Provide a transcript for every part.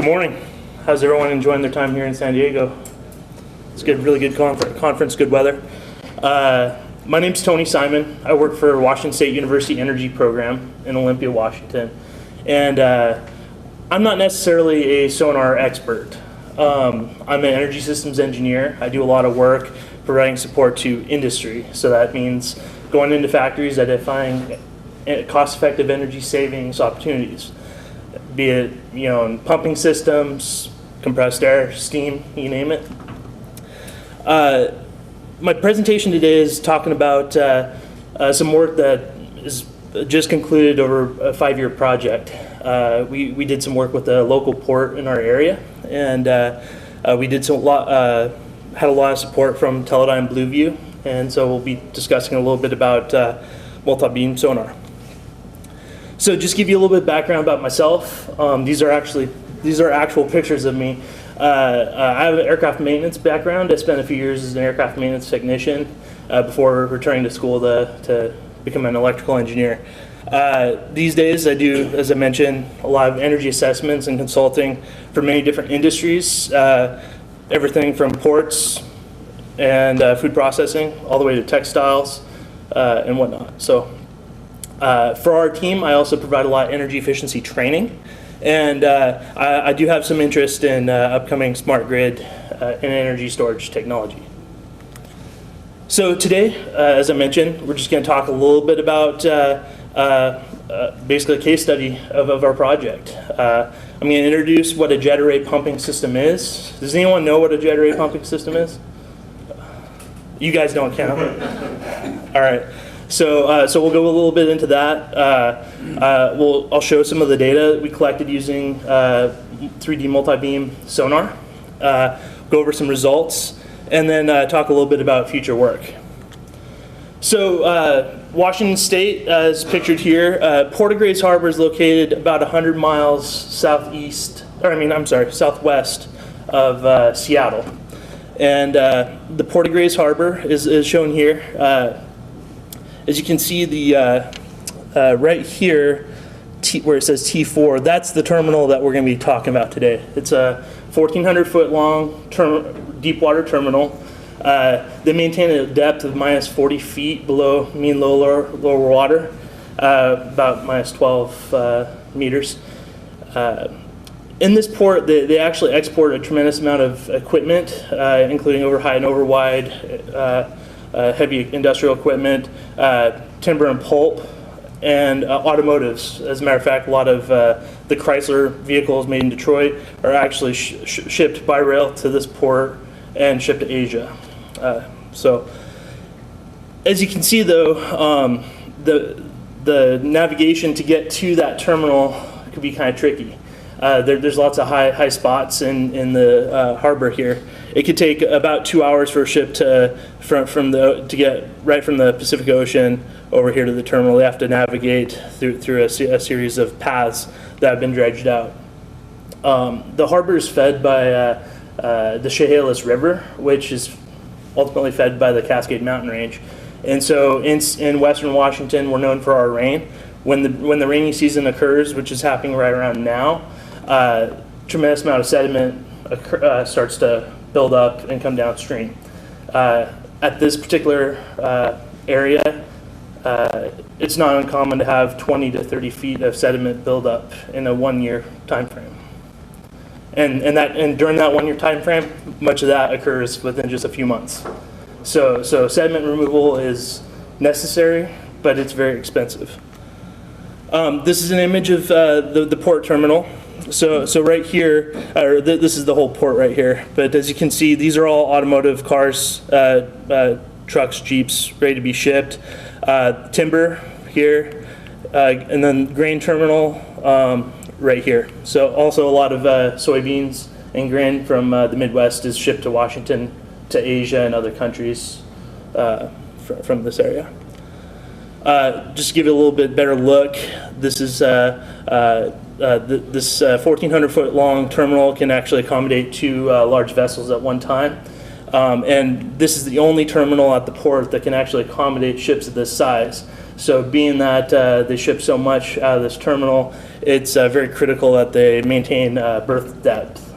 Good morning. How's everyone enjoying their time here in San Diego? It's good, really good conference, good weather. My name's Tony Simon. I work for Washington State University Energy Program in Olympia, Washington. And I'm not necessarily a sonar expert. I'm an energy systems engineer. I do a lot of work providing support to industry. So that means going into factories, identifying cost-effective energy savings opportunities, be it in pumping systems, compressed air, steam, you name it. My presentation today is talking about some work that is just concluded over a 5-year project. We did some work with a local port in our area, and we did had a lot of support from Teledyne Blueview, and so we'll be discussing a little bit about Multibeam sonar. So just give you a little bit of background about myself. These are actual pictures of me. I have an aircraft maintenance background. I spent a few years as an aircraft maintenance technician before returning to school to become an electrical engineer. These days I do, as I mentioned, a lot of energy assessments and consulting for many different industries, everything from ports and food processing all the way to textiles and whatnot. So for our team, I also provide a lot of energy efficiency training. And I do have some interest in upcoming smart grid and energy storage technology. So today, as I mentioned, we're just going to talk a little bit about basically a case study of our project. I'm going to introduce what a jet array pumping system is. Does anyone know what a jet array pumping system is? You guys don't count. All right. So we'll go a little bit into that. I'll show some of the data we collected using 3D multi-beam sonar, go over some results, and then talk a little bit about future work. So Washington State, as pictured here, Port of Grays Harbor is located about 100 miles southwest of Seattle. And the Port of Grays Harbor is shown here. As you can see, the right here, where it says T4, that's the terminal that we're going to be talking about today. It's a 1,400-foot long deep water terminal. They maintain a depth of minus 40 feet below mean lower water, about minus 12 meters. In this port, they actually export a tremendous amount of equipment, including overhigh and overwide, heavy industrial equipment, timber and pulp, and automotives. As a matter of fact, a lot of the Chrysler vehicles made in Detroit are actually shipped by rail to this port and shipped to Asia. So, as you can see, though, the navigation to get to that terminal could be kind of tricky. There's lots of high spots in the harbor here. It could take about 2 hours for a ship to get right from the Pacific Ocean over here to the terminal. They have to navigate through a series of paths that have been dredged out. The harbor is fed by the Chehalis River, which is ultimately fed by the Cascade Mountain Range. And so in western Washington, we're known for our rain. When the rainy season occurs, which is happening right around now, tremendous amount of sediment starts to build up and come downstream. At this particular area, it's not uncommon to have 20 to 30 feet of sediment build up in a 1-year time frame. And during that 1-year time frame, much of that occurs within just a few months. So sediment removal is necessary, but it's very expensive. This is an image of the port terminal. So right here, this is the whole port right here. But as you can see, these are all automotive cars, trucks, Jeeps, ready to be shipped. Timber here, and then grain terminal right here. So also a lot of soybeans and grain from the Midwest is shipped to Washington, to Asia, and other countries from this area. Just to give you a little bit better look, this is this 1,400-foot long terminal can actually accommodate 2 large vessels at one time. And this is the only terminal at the port that can actually accommodate ships of this size. So being that they ship so much out of this terminal, it's very critical that they maintain berth depth.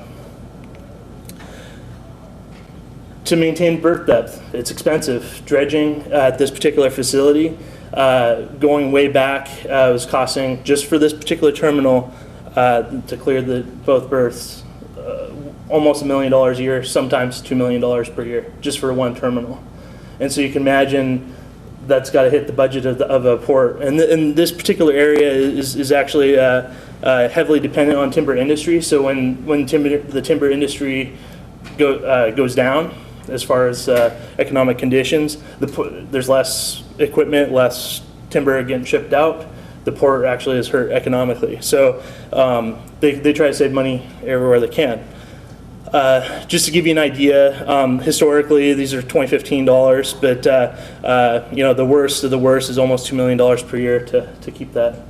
To maintain berth depth, it's expensive. Dredging at this particular facility, going way back, was costing, just for this particular terminal, to clear both berths, almost $1 million a year, sometimes $2 million per year, just for one terminal. And so you can imagine that's got to hit the budget of a port. And this particular area is actually heavily dependent on timber industry. So when the timber industry goes down, as far as economic conditions, there's less equipment, less timber getting shipped out. The port actually is hurt economically. So they try to save money everywhere they can. Just to give you an idea, historically these are 2015 dollars, but the worst of the worst is almost $2 million per year to keep that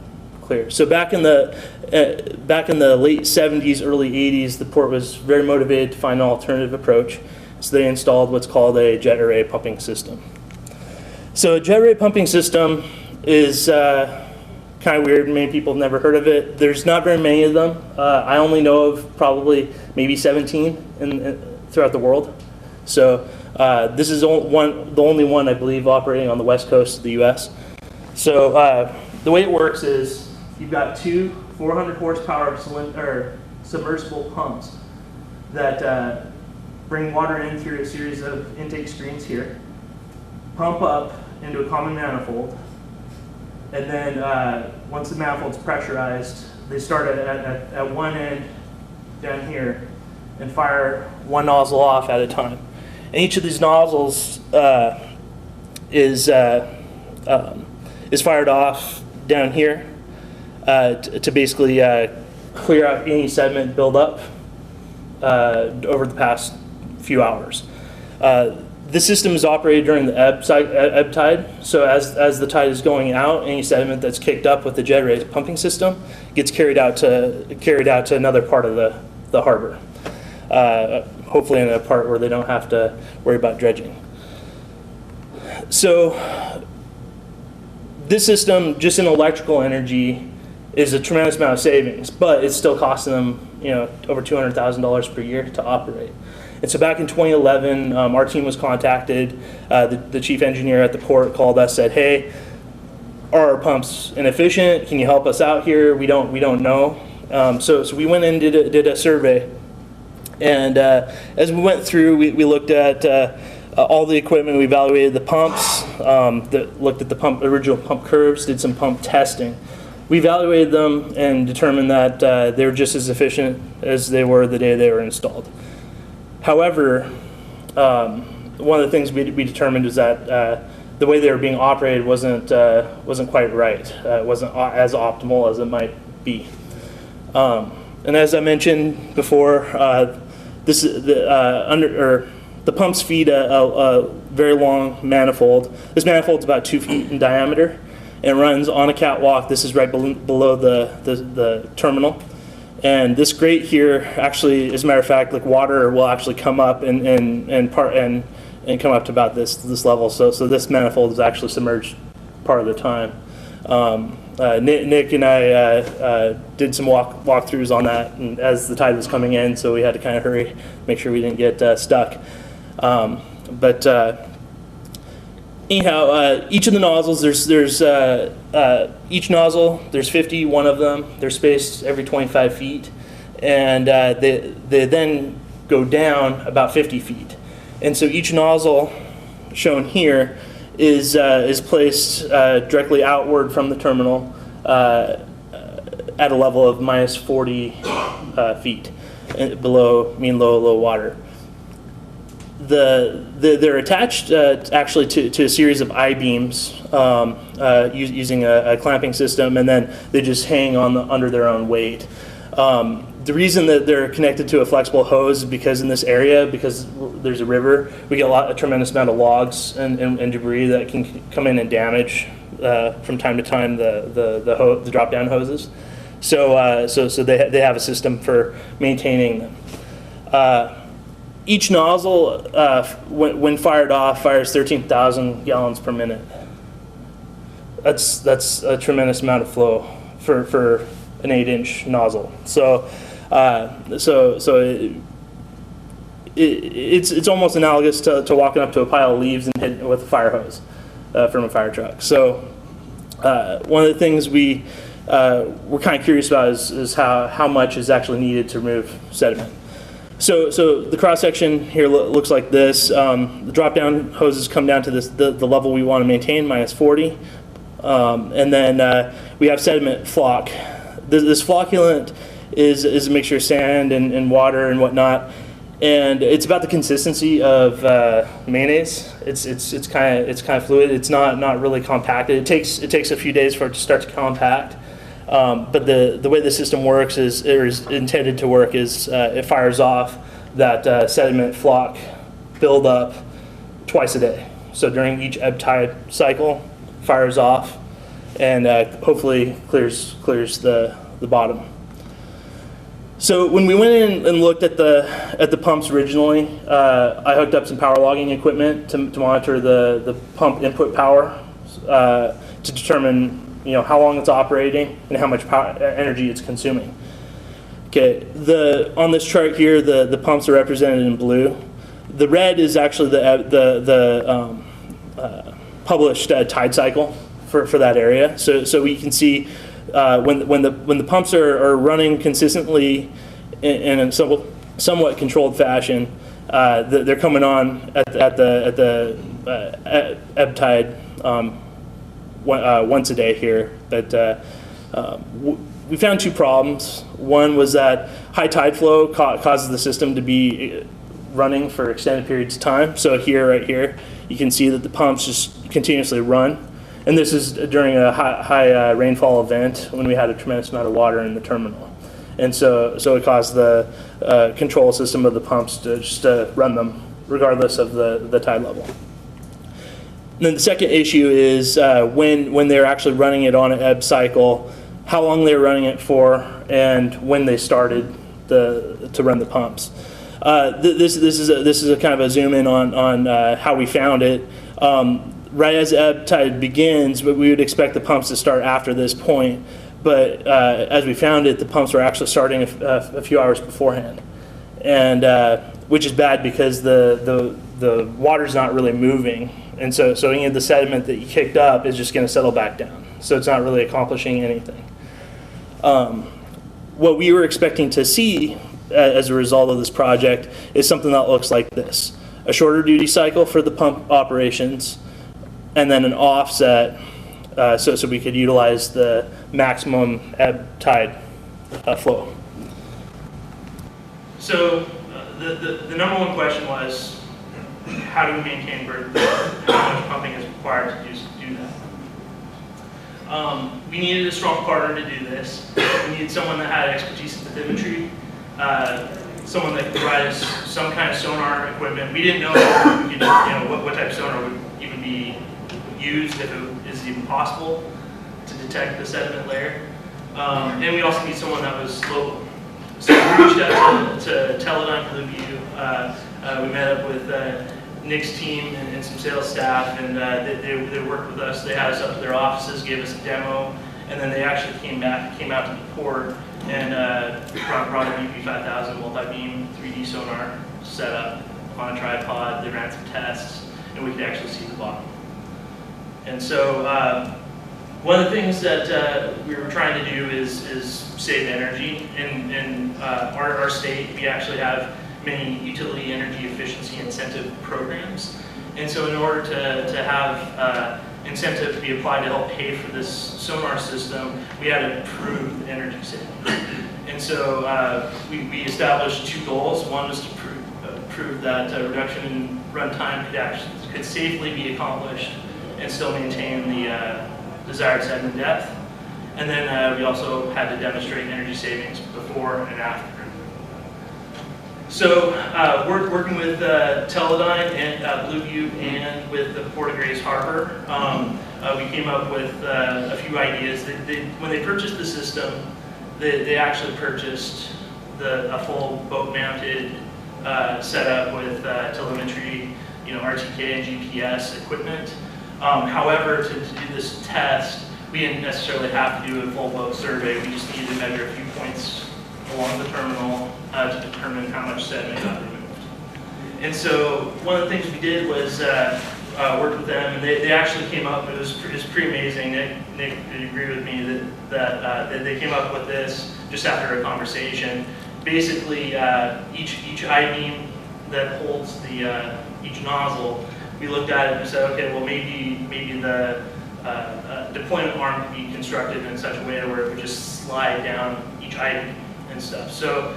clear. So back in the late 70s, early 80s, the port was very motivated to find an alternative approach. So they installed what's called a jet array pumping system. So a jet array pumping system is kind of weird. Many people have never heard of it. There's not very many of them. I only know of probably maybe 17 throughout the world. So this is the only one, I believe, operating on the west coast of the U.S. So the way it works is you've got two 400 horsepower submersible pumps that bring water in through a series of intake screens here, pump up into a common manifold, and then once the manifold's pressurized, they start at one end down here and fire one nozzle off at a time. And each of these nozzles is fired off down here to basically clear out any sediment buildup over the past few hours. This system is operated during the ebb tide, so as the tide is going out, any sediment that's kicked up with the jet array pumping system gets carried out to another part of the harbor, hopefully in a part where they don't have to worry about dredging. So this system, just in electrical energy, is a tremendous amount of savings, but it's still costing them over $200,000 per year to operate. And so back in 2011, our team was contacted. The chief engineer at the port called us, said, "Hey, are our pumps inefficient? Can you help us out here? We don't know." So we went and did a survey. And as we went through, we looked at all the equipment. We evaluated the pumps, looked at the original pump curves, did some pump testing. We evaluated them and determined that they were just as efficient as they were the day they were installed. However, one of the things we determined was that the way they were being operated wasn't quite right. It wasn't as optimal as it might be. And as I mentioned before, the pumps feed a very long manifold. This manifold is about 2 feet in diameter and runs on a catwalk. This is right below the terminal. And this grate here, actually, as a matter of fact, like water will actually come up and come up to about this level. So this manifold is actually submerged part of the time. Nick and I did some walkthroughs on that, and as the tide was coming in, so we had to kind of hurry, make sure we didn't get stuck. Anyhow, each of the nozzles, there's each nozzle, there's 51 of them. They're spaced every 25 feet, and they then go down about 50 feet. And so each nozzle, shown here, is placed directly outward from the terminal at a level of minus 40 feet below mean low water. They're attached actually to a series of I-beams using a clamping system, and then they just hang under their own weight. The reason that they're connected to a flexible hose is because in this area, because there's a river, we get a tremendous amount of logs and debris that can come in and damage from time to time the drop-down hoses. So they have a system for maintaining them. Each nozzle, when fired off, fires 13,000 gallons per minute. That's a tremendous amount of flow for an 8-inch nozzle. So it's almost analogous to walking up to a pile of leaves and hitting it with a fire hose from a fire truck. So one of the things we're kind of curious about is how much is actually needed to remove sediment. So the cross section here looks like this. The drop down hoses come down to the level we want to maintain, minus 40. And then we have sediment flock. This flocculant is a mixture of sand and water and whatnot, and it's about the consistency of mayonnaise. It's kind of fluid. It's not really compacted. It takes a few days for it to start to compact. But the way the system works is intended to work is it fires off that sediment flock buildup twice a day. So during each ebb tide cycle, fires off, and hopefully clears the bottom. So when we went in and looked at the pumps originally, I hooked up some power logging equipment to monitor the pump input power to determine how long it's operating and how much energy it's consuming. Okay, on this chart here, the pumps are represented in blue. The red is actually the published tide cycle for that area. So we can see when the pumps are running consistently in a somewhat controlled fashion, they're coming on at the ebb tide once a day here. But we found two problems. One was that high tide flow causes the system to be running for extended periods of time. So right here, you can see that the pumps just continuously run. And this is during a high rainfall event when we had a tremendous amount of water in the terminal. And so it caused the control system of the pumps to just run them regardless of the tide level. And then the second issue is when they're actually running it on an ebb cycle, how long they're running it for, and when they started to run the pumps. This is a kind of a zoom in on how we found it. Right as ebb tide begins, but we would expect the pumps to start after this point. But as we found it, the pumps were actually starting a few hours beforehand, and which is bad because the water's not really moving, and so any of the sediment that you kicked up is just going to settle back down. So it's not really accomplishing anything. What we were expecting to see as a result of this project is something that looks like this: a shorter duty cycle for the pump operations, and then an offset so we could utilize the maximum ebb tide flow. So the number one question was, how do we maintain bird flow? How much pumping is required to do that? We needed a strong partner to do this. We needed someone that had expertise in bathymetry, someone that could provide us some kind of sonar equipment. We didn't know if we could, what type of sonar would even be used, if it is even possible to detect the sediment layer. And we also need someone that was local. So we reached out to Teledyne Blueview. We met up with Nick's team and some sales staff, and they worked with us. They had us up to their offices, gave us a demo, and then they actually came out to the port and brought a BP5000 Multibeam 3D sonar set up on a tripod. They ran some tests, and we could actually see the bottom. And so one of the things that we were trying to do is save energy. In our state, we actually have many utility energy efficiency incentive programs. And so in order to have incentive to be applied to help pay for this sonar system, we had to prove the energy savings. And so we established two goals. One was to prove that reduction in runtime could safely be accomplished and still maintain the desired sediment depth. And then we also had to demonstrate energy savings before and after. So working with Teledyne and Blueview and with the Port of Grays Harbor, we came up with a few ideas. When they purchased the system, they actually purchased a full boat-mounted setup with telemetry, RTK and GPS equipment. However, to do this test, we didn't necessarily have to do a full boat survey. We just needed to measure a few points along the terminal to determine how much sediment got removed. And so one of the things we did was work with them, and they actually came up. It was pretty amazing. Nick would agree with me that they came up with this just after a conversation. Basically, each I-beam that holds each nozzle, we looked at it and said, okay, well maybe the deployment arm could be constructed in such a way where it would just slide down each I-beam and stuff. So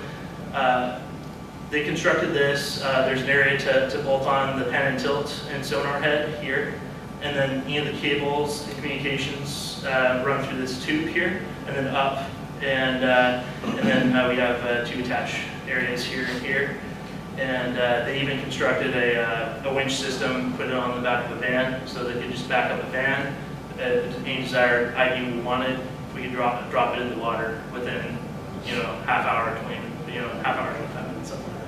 they constructed this. There's an area to bolt on the pen and tilt and sonar head here, and then any of the cables and communications run through this tube here, and then up, and then we have two attach areas here and here. And they even constructed a winch system, put it on the back of a van, so they could just back up a van. Any desired I-beam we wanted, we could drop it in the water within, half hour, 25 minutes, something like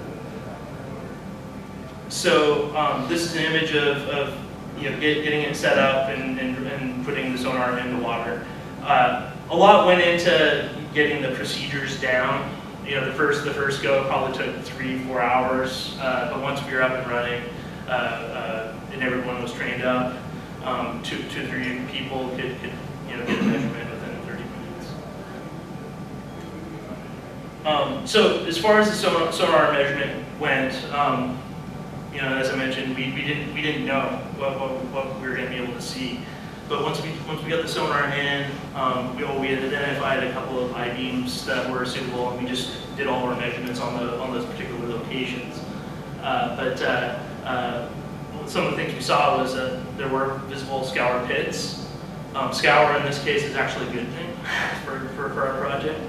that. So this is an image of getting it set up and putting the sonar in the water. A lot went into getting the procedures down. The first go probably took 3-4 hours, but once we were up and running, and everyone was trained up, 2 to 3 people could get a measurement within 30 minutes. So as far as the sonar measurement went, as I mentioned, we didn't know what we were going to be able to see. But once we got the sonar in, we had identified a couple of I-beams that were suitable, and we just did all our measurements on those particular locations. But some of the things we saw was that there were visible scour pits. Scour in this case is actually a good thing for our project,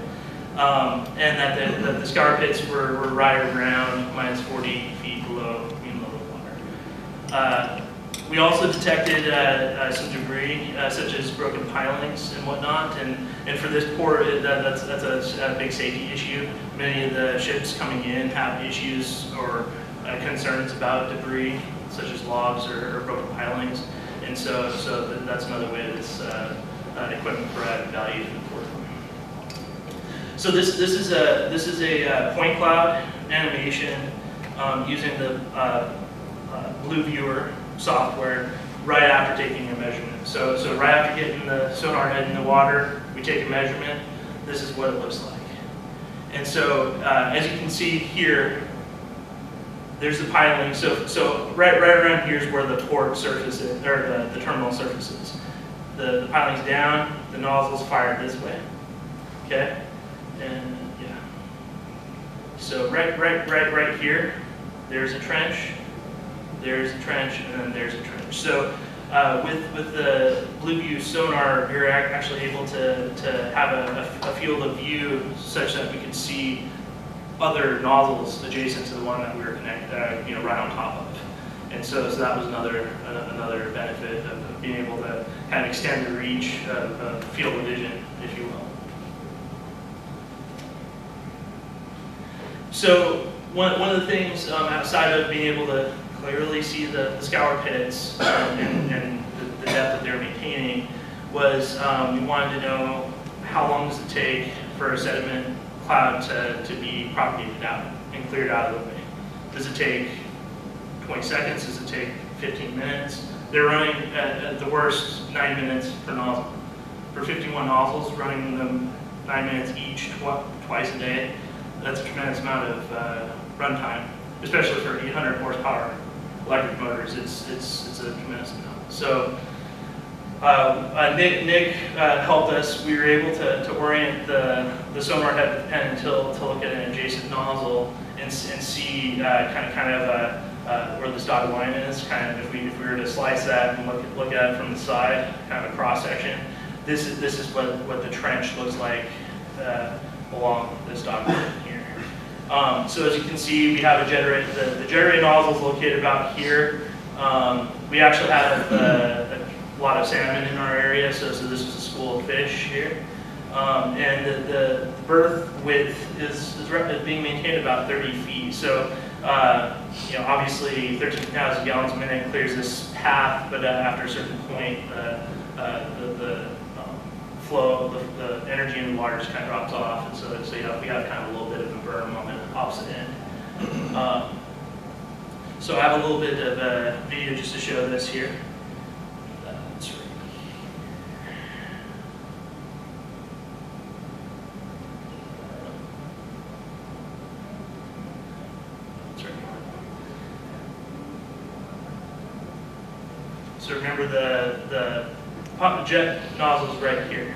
and that the scour pits were right around minus 40 feet below mean level water. We also detected some debris, such as broken pilings and whatnot, and for this port, that's a big safety issue. Many of the ships coming in have issues or concerns about debris, such as logs or broken pilings, and so that's another way this equipment provided value to the port. So this is a point cloud animation using the Blue Viewer software right after taking a measurement. So right after getting the sonar head in the water, we take a measurement. This is what it looks like. And so as you can see here, there's the piling. So right around here is where the port surface is, or the terminal surface is. The piling's down, the nozzle's fired this way. Okay? And yeah. So right here, there's a trench. There's a trench, and then there's a trench. So with the Blue View sonar, we were actually able to have a field of view such that we could see other nozzles adjacent to the one that we were connected, right on top of. And so that was another benefit of being able to kind of extend the reach of field of vision, if you will. So one of the things outside of being able to clearly see the scour pits and the depth that they're maintaining was we wanted to know how long does it take for a sediment cloud to be propagated out and cleared out of the way. Does it take 20 seconds? Does it take 15 minutes? They're running at the worst 9 minutes per nozzle. For 51 nozzles, running them 9 minutes each twice a day, that's a tremendous amount of runtime, especially for 800 horsepower electric motors. It's a tremendous amount. So Nick helped us. We were able to orient the sonar head with pen and tilt to look at an adjacent nozzle and see kind of where this dotted line is. Kind of if we were to slice that and look at it from the side, kind of a cross section. This is what the trench looks like along this dotted line here. So as you can see, we have the generator nozzle is located about here. We actually have a lot of salmon in our area, so this is a school of fish here. And the berth width is being maintained about 30 feet. So Obviously 13,000 gallons a minute clears this path, but after a certain point, the flow, the energy in the water just kind of drops off, and so we have kind of a little bit of a berm on the opposite end. So I have a little bit of a video just to show this here. That's right. So remember the jet nozzle is right here.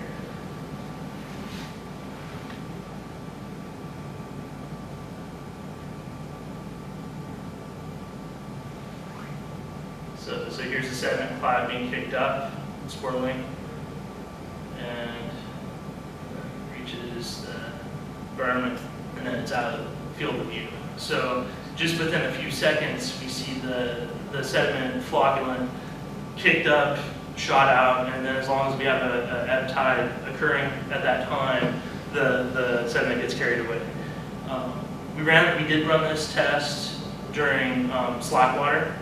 So here's the sediment cloud being kicked up, swirling, and reaches the berm, and then it's out of the field of view. So just within a few seconds, we see the sediment flocculent kicked up, shot out, and then as long as we have an ebb tide occurring at that time, the sediment gets carried away. We did run this test during slack water,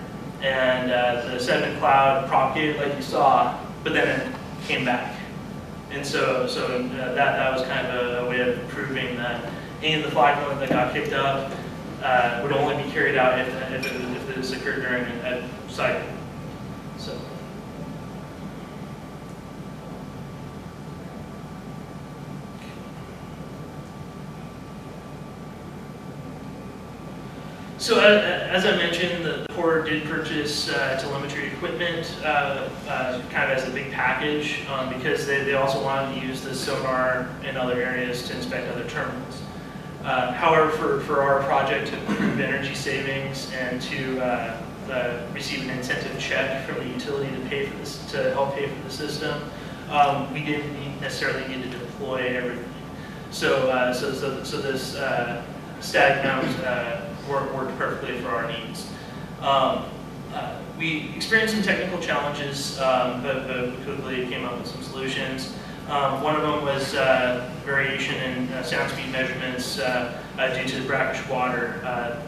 and the sediment cloud propagated like you saw, but then it came back. And so that was kind of a way of proving that any of the flocculent that got kicked up would only be carried out if this occurred during an ebb cycle. So as I mentioned, the Corps did purchase telemetry equipment kind of as a big package because they also wanted to use the sonar in other areas to inspect other terminals. However, for our project to improve energy savings and to receive an incentive check from the utility to help pay for the system, we didn't necessarily need to deploy everything. So this static mount worked perfectly for our needs. We experienced some technical challenges, but we quickly came up with some solutions. One of them was variation in sound speed measurements due to the brackish water.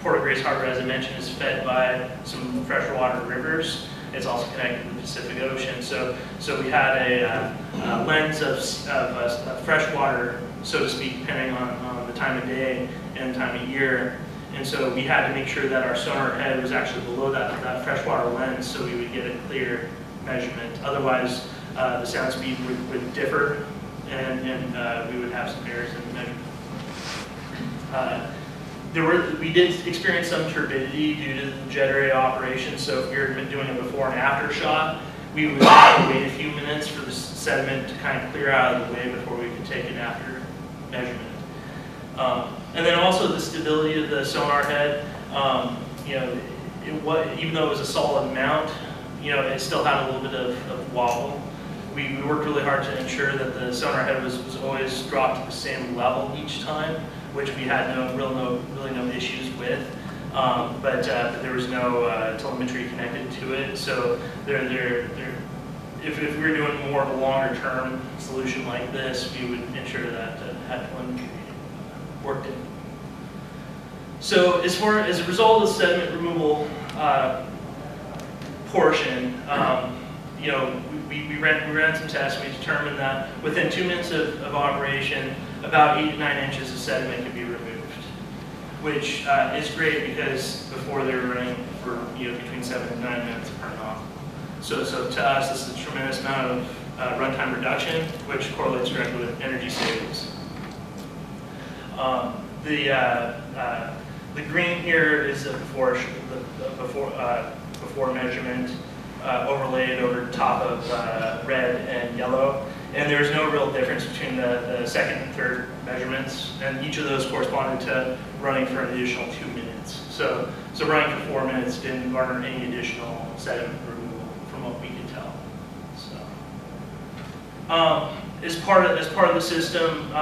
Port of Grace Harbor, as I mentioned, is fed by some freshwater rivers. It's also connected to the Pacific Ocean. So we had a lens of fresh water, so to speak, depending on the time of day and time of year. And so we had to make sure that our sonar head was actually below that freshwater lens so we would get a clear measurement. Otherwise, the sound speed would differ and we would have some errors in the measurement. We did experience some turbidity due to the jet array operation, so if we were doing a before and after shot, we would have to wait a few minutes for the sediment to kind of clear out of the way before we could take an after measurement. And then also the stability of the sonar head, even though it was a solid mount, it still had a little bit of wobble. We worked really hard to ensure that the sonar head was always dropped to the same level each time, which we had really no issues with. But there was no telemetry connected to it, so if we were doing more of a longer term solution like this, we would ensure that had telemetry worked in. So as a result of the sediment removal portion, we ran some tests. We determined that within 2 minutes of operation, about 8 to 9 inches of sediment could be removed, which is great because before they were running for between 7 and 9 minutes per nozzle. So to us, this is a tremendous amount of runtime reduction, which correlates directly with energy savings. The green here is a before measurement overlaid over top of red and yellow, and there's no real difference between the second and third measurements, and each of those corresponded to running for an additional 2 minutes. So running for 4 minutes didn't garner any additional sediment removal from what we could tell. So as part of the system,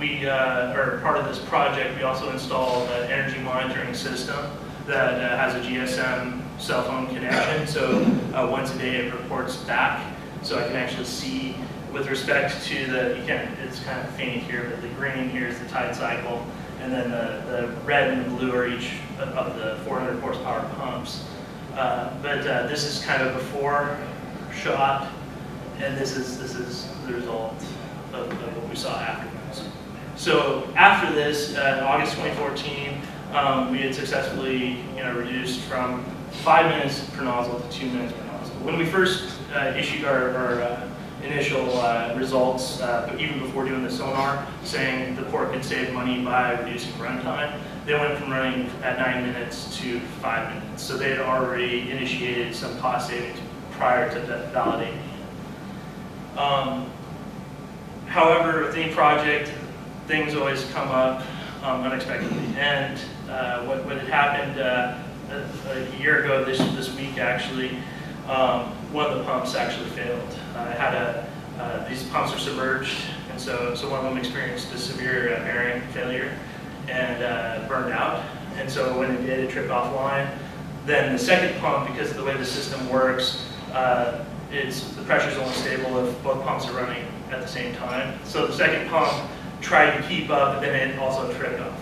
or part of this project, we also installed an energy monitoring system that has a GSM cell phone connection. So once a day it reports back. So I can actually see with respect to it's kind of faint here, but the green here is the tide cycle. and then the red and the blue are each of the 400 horsepower pumps. But this is kind of before shot, and this is the result of what we saw afterwards. So after this, in August 2014, we had successfully reduced from 5 minutes per nozzle to 2 minutes per nozzle. When we first issued our initial results, but even before doing the sonar, saying the port could save money by reducing runtime, they went from running at 9 minutes to 5 minutes. So they had already initiated some cost savings prior to validating. However, with any project, things always come up unexpectedly. And what had happened a year ago this week, actually, one of the pumps actually failed. These pumps are submerged, and so one of them experienced a severe bearing failure and burned out. And so when it did, it tripped offline. Then the second pump, because of the way the system works, the pressure is only stable if both pumps are running at the same time. So the second pump tried to keep up, but then it also tripped offline.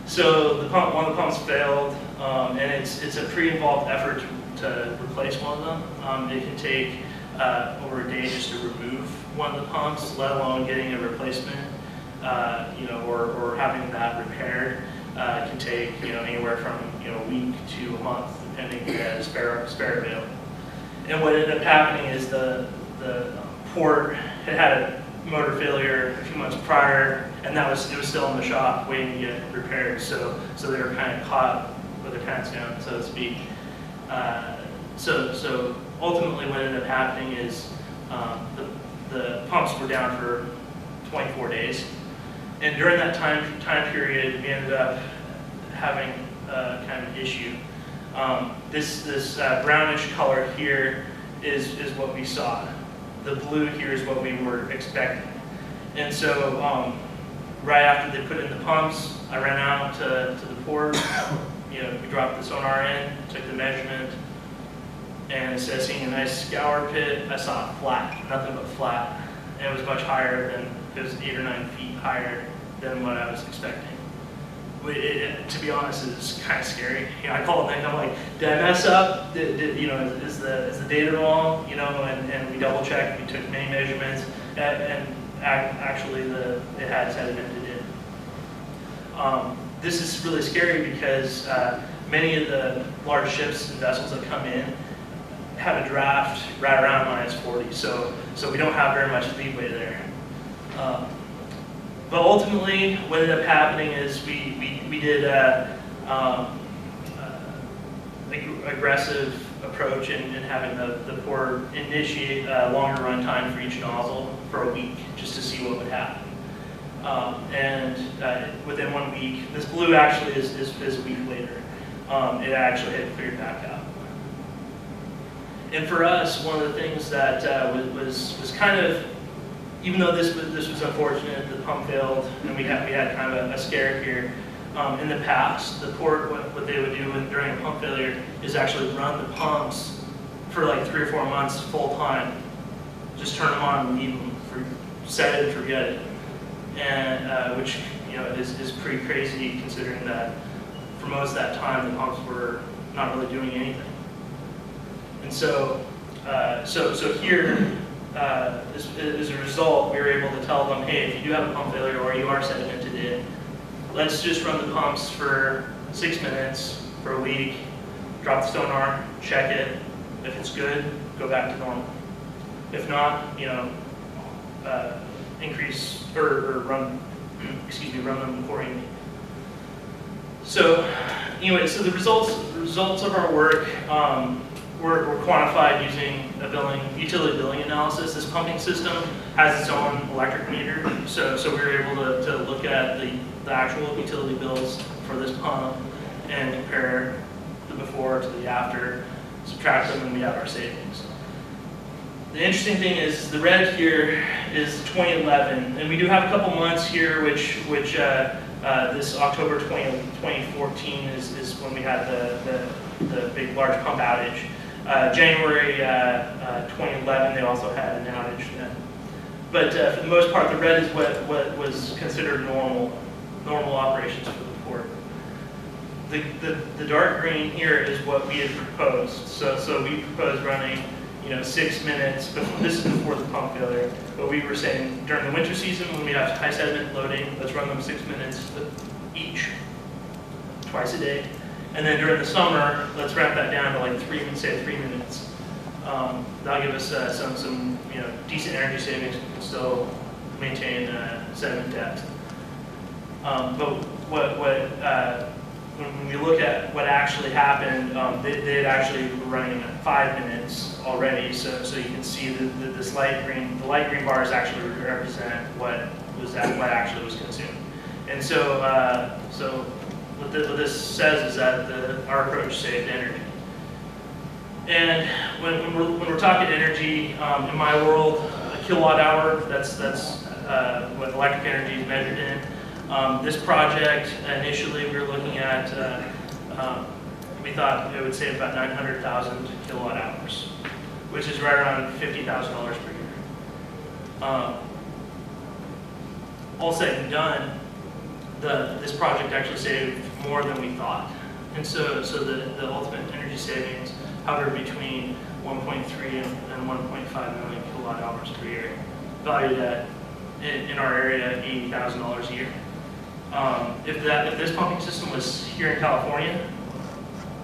So one of the pumps failed, and it's a pretty involved effort to replace one of them. It can take over a day just to remove one of the pumps, let alone getting a replacement, or having that repaired. Can take anywhere from a week to a month, depending if you had a spare available. And what ended up happening is the port had a motor failure a few months prior, and it was still in the shop waiting to get repaired. So they were kind of caught with their pants down, so to speak. So ultimately, what ended up happening is the pumps were down for 24 days, and during that time period, we ended up having kind of an issue. This brownish color here is what we saw. The blue here is what we were expecting. And so right after they put in the pumps, I ran out to the port. We dropped the sonar in, took the measurement, and instead of seeing a nice scour pit, I saw it flat, nothing but flat. And it was much higher than, it was 8 or 9 feet higher than what I was expecting. To be honest, it's kind of scary. I called and I'm like, did I mess up? Is the data wrong? And we double checked. We took many measurements, and actually it had sedimented in. This is really scary because many of the large ships and vessels that come in have a draft right around -40, so we don't have very much leeway there. But ultimately, what ended up happening is we did aggressive approach in having the port initiate a longer run time for each nozzle for a week, just to see what would happen. And within 1 week, this blue actually is a week later. It actually had cleared back out. And for us, one of the things that was kind of, even though this was unfortunate, the pump failed, and we had kind of a scare here. In the past, the port, what they would do during a pump failure is actually run the pumps for like 3 or 4 months full time. Just turn them on and leave them, set it and forget it. And which is pretty crazy considering that for most of that time the pumps were not really doing anything. And so here, as a result, we were able to tell them, hey, if you do have a pump failure or you are sedimented in, let's just run the pumps for 6 minutes for a week, drop the sonar, check it. If it's good, go back to normal. If not, increase or run them accordingly. So anyway, so the results of our work were quantified using a utility billing analysis. This pumping system has its own electric meter, so we were able to look at the actual utility bills for this pump and compare the before to the after, subtract them, and we have our savings. The interesting thing is the red here is 2011, and we do have a couple months here which this October 2014 is when we had the big large pump outage. January 2011 they also had an outage then. But for the most part, the red is what was considered normal normal operations for the port. The dark green here is what we had proposed. So we proposed running 6 minutes, but this is before the pump failure. But we were saying during the winter season when we have high sediment loading, let's run them 6 minutes each, twice a day. And then during the summer, let's ramp that down to like 3 minutes. That'll give us some decent energy savings, but still maintain sediment depth. But when we look at what actually happened, they actually were running at 5 minutes already. So you can see that this light green bars actually represent what actually was consumed. And so what this says is that our approach saved energy. And when we're talking energy, in my world, a kilowatt hour, that's what electric energy is measured in. This project, initially we were looking at, we thought it would save about 900,000 kilowatt hours, which is right around $50,000 per year. All said and done, this project actually saved more than we thought. And so the ultimate energy savings hover between 1.3 and 1.5 million kilowatt hours per year, valued at, in our area, $80,000 a year. If this pumping system was here in California,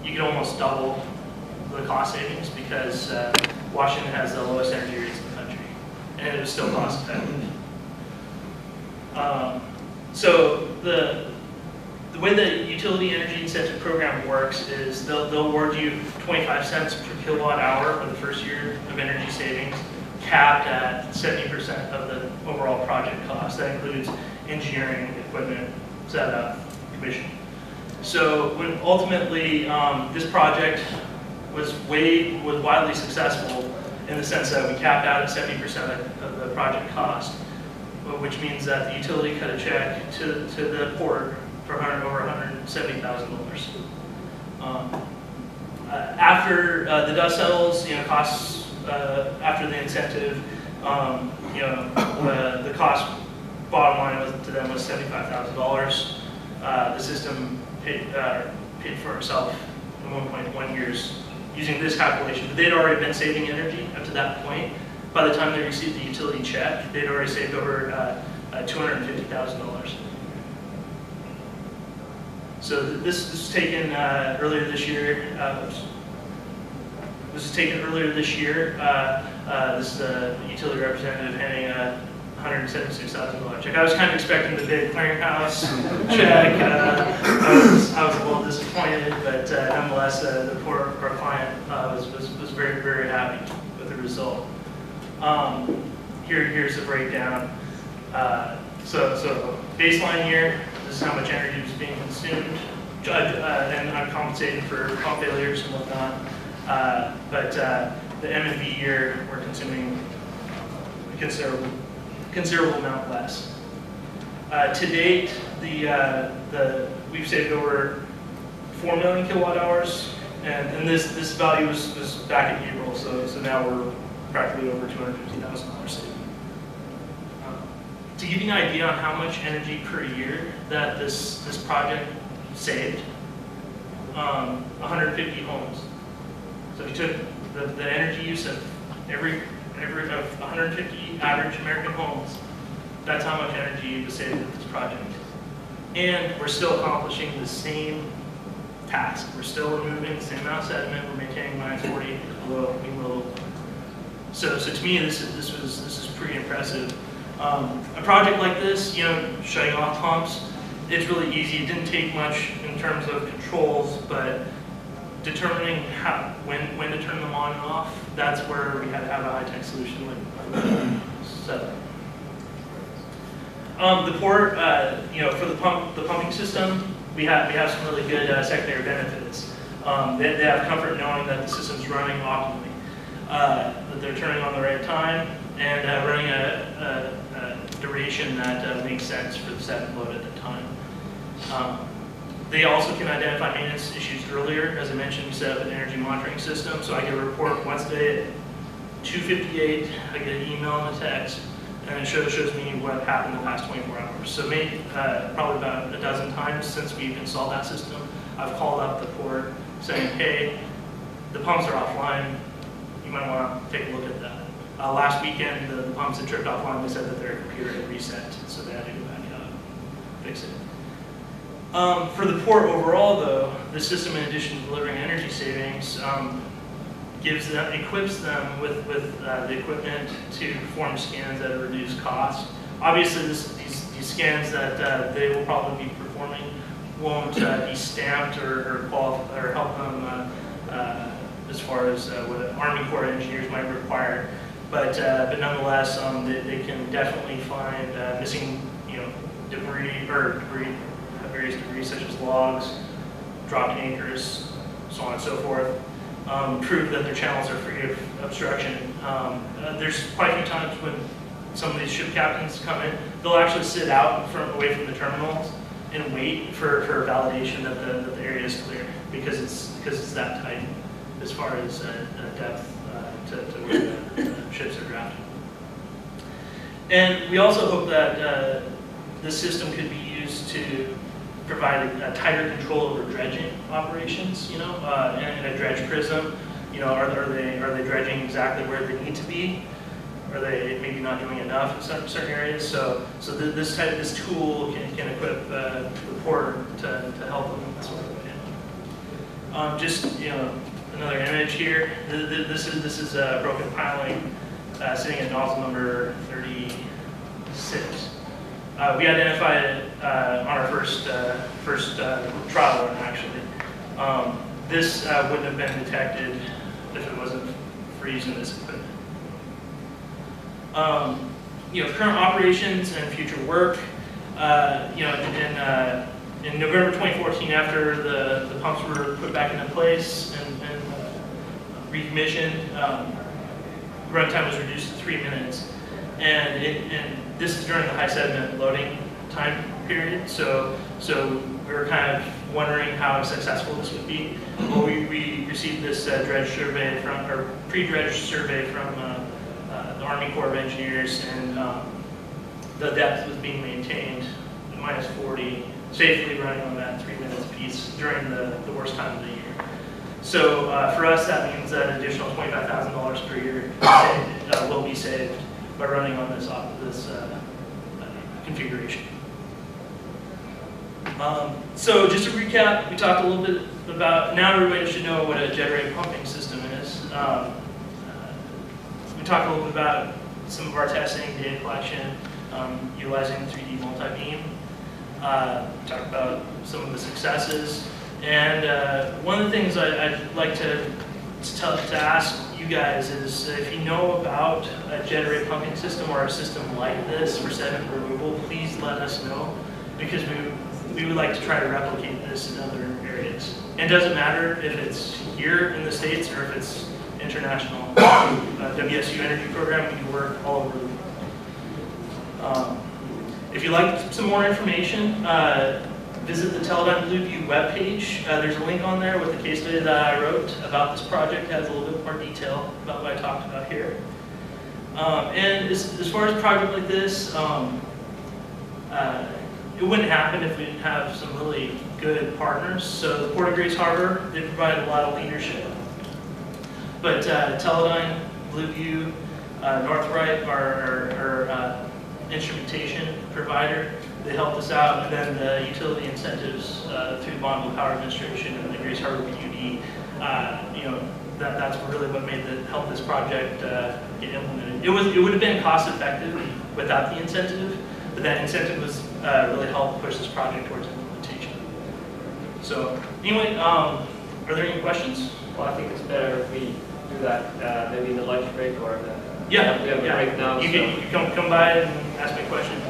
you could almost double the cost savings because Washington has the lowest energy rates in the country, and it was still cost effective. So the way the utility energy incentive program works is they'll award you 25 cents per kilowatt hour for the first year of energy savings, capped at 70% of the overall project cost. That includes engineering, equipment, setup, commission. So when ultimately this project was widely successful in the sense that we capped out at 70% of the project cost, which means that the utility cut a check to the port for over $170,000. After the dust settles, costs after the incentive, the cost bottom line to them was $75,000. The system paid for itself in 1.1 years using this calculation. But they'd already been saving energy up to that point. By the time they received the utility check, they'd already saved over $250,000. So this was taken earlier this year. This is the utility representative handing a $176,000 check. I was kind of expecting the big clearinghouse check. I was a little disappointed, but nonetheless, the poor client was very, very happy with the result. Here's the breakdown. So baseline year, this is how much energy was being consumed, and uncompensated for pump failures and whatnot. But the M&V year, we're consuming a considerable amount less. To date, we've saved over 4 million kilowatt hours, and this value was back in April, so now we're practically over $250,000 saved. To give you an idea on how much energy per year that this project saved, 150 homes. So if you took the energy use of every of 150 average American homes, that's how much energy was saved with this project. And we're still accomplishing the same task. We're still removing the same amount of sediment. We're maintaining -40 below. So to me, this is pretty impressive. A project like this, shutting off pumps, it's really easy. It didn't take much in terms of controls, but determining when to turn them on and off, that's where we had to have a high-tech solution like setup. The port, for the pumping system, we have some really good secondary benefits. They have comfort knowing that the system's running optimally, that they're turning on the right time, and running a duration that makes sense for the sediment load at the time. They also can identify maintenance issues earlier. As I mentioned, we set up an energy monitoring system, so I get a report once a day at 2:58. I get an email and a text and it shows me what happened in the past 24 hours. So maybe probably about a dozen times since we've installed that system, I've called up the port saying, hey, the pumps are offline, you might want to take a look at that. Last weekend, the pumps had tripped offline. They said that their computer had reset, so they had to go back out, fix it. For the port overall, though, the system, in addition to delivering energy savings, equips them with the equipment to perform scans at a reduced cost. Obviously, these scans that they will probably be performing won't be stamped or help them as far as what Army Corps engineers might require. But nonetheless, they can definitely find missing, various debris such as logs, dropped anchors, so on and so forth. Prove that their channels are free of obstruction. There's quite a few times when some of these ship captains come in, they'll actually sit out away from the terminals and wait for validation that the area is clear, because it's that tight as far as depth to where the ships are drafted. And we also hope that this system could be used to provide a tighter control over dredging operations, in a dredge prism. Are they dredging exactly where they need to be? Are they maybe not doing enough in certain areas? So this tool can equip the port to help them in that sort of way. Just another image here. This is a broken piling sitting at nozzle number 36. We identified it on our first trial run, actually. This wouldn't have been detected if it wasn't for using this equipment. Current operations and future work. In November 2014, after the pumps were put back into place and recommissioned, runtime was reduced to 3 minutes, and this is during the high sediment loading time period. So we were kind of wondering how successful this would be. Well, we received this dredge survey pre-dredge survey from the Army Corps of Engineers, and the depth was being maintained at -40, safely running on that 3 minutes piece during the worst time of the year. So for us, that means that an additional $25,000 per year will be saved by running on this configuration. So just to recap, we talked a little bit about, now everybody should know what a jet ray pumping system is. We talked a little bit about some of our testing, data collection, utilizing 3D Multibeam. We talked about some of the successes. And one of the things I'd like to ask you guys is, if you know about a jet ray pumping system or a system like this for sediment removal, please let us know, because we would like to try to replicate this in other areas. And it doesn't matter if it's here in the States or if it's international. WSU Energy Program, we can work all over the world. If you'd like some more information, visit the Teledyne Blueview webpage. There's a link on there with the case study that I wrote about this project. It has a little bit more detail about what I talked about here. And as far as a project like this, it wouldn't happen if we didn't have some really good partners. So the Port of Grace Harbor, they provide a lot of leadership. But Teledyne, Blueview, Northright, our instrumentation provider, they helped us out, and then the utility incentives through the Bonneville Power Administration and the Grace Harbor PUD, that's really what helped this project get implemented. It would have been cost effective without the incentive, but that incentive was really helped push this project towards implementation. So anyway, are there any questions? Well, I think it's better if we do that maybe in the lunch break or the, yeah, we have a break now. You can come by and ask me a question.